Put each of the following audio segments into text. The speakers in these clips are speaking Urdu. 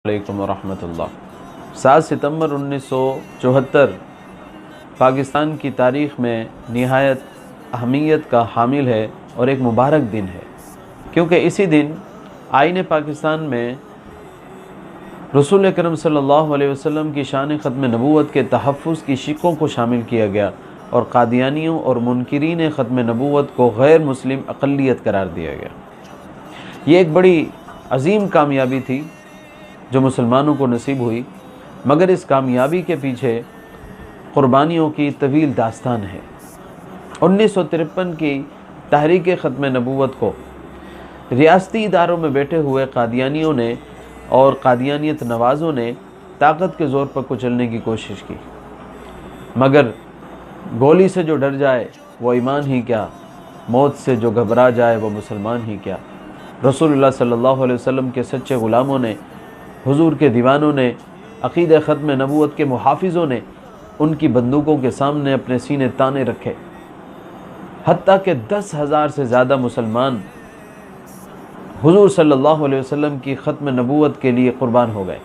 علیکم ورحمۃ اللہ۔ 7 ستمبر 1974 پاکستان کی تاریخ میں نہایت اہمیت کا حامل ہے اور ایک مبارک دن ہے، کیونکہ اسی دن آئین پاکستان میں رسول اکرم صلی اللہ علیہ وسلم کی شان ختم نبوت کے تحفظ کی شقوں کو شامل کیا گیا اور قادیانیوں اور منکرین ختم نبوت کو غیر مسلم اقلیت قرار دیا گیا۔ یہ ایک بڑی عظیم کامیابی تھی جو مسلمانوں کو نصیب ہوئی، مگر اس کامیابی کے پیچھے قربانیوں کی طویل داستان ہے۔ 1953 کی تحریک ختم نبوت کو ریاستی اداروں میں بیٹھے ہوئے قادیانیوں نے اور قادیانیت نوازوں نے طاقت کے زور پر کچلنے کی کوشش کی، مگر گولی سے جو ڈر جائے وہ ایمان ہی کیا، موت سے جو گھبرا جائے وہ مسلمان ہی کیا۔ رسول اللہ صلی اللہ علیہ وسلم کے سچے غلاموں نے، حضور کے دیوانوں نے، عقیدہ ختم نبوت کے محافظوں نے ان کی بندوقوں کے سامنے اپنے سینے تانے رکھے، حتیٰ کہ 10,000 سے زیادہ مسلمان حضور صلی اللہ علیہ وسلم کی ختم نبوت کے لیے قربان ہو گئے،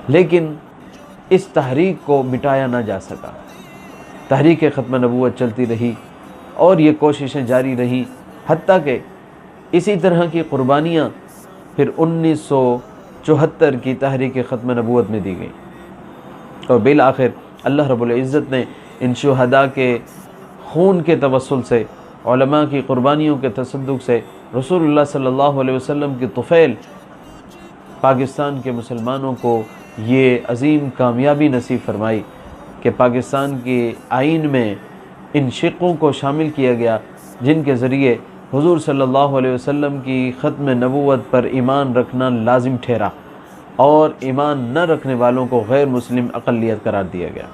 لیکن اس تحریک کو مٹایا نہ جا سکا۔ تحریک ختم نبوت چلتی رہی اور یہ کوششیں جاری رہیں، حتیٰ کہ اسی طرح کی قربانیاں پھر 1974 کی تحریک ختم نبوت میں دی گئیں، اور بالآخر اللہ رب العزت نے ان شہداء کے خون کے توسل سے، علماء کی قربانیوں کے تصدق سے، رسول اللہ صلی اللہ علیہ وسلم کی طفیل پاکستان کے مسلمانوں کو یہ عظیم کامیابی نصیب فرمائی کہ پاکستان کے آئین میں ان شقوں کو شامل کیا گیا جن کے ذریعے حضور صلی اللہ علیہ وسلم کی ختم نبوت پر ایمان رکھنا لازم ٹھہرا اور ایمان نہ رکھنے والوں کو غیر مسلم اقلیت قرار دیا گیا۔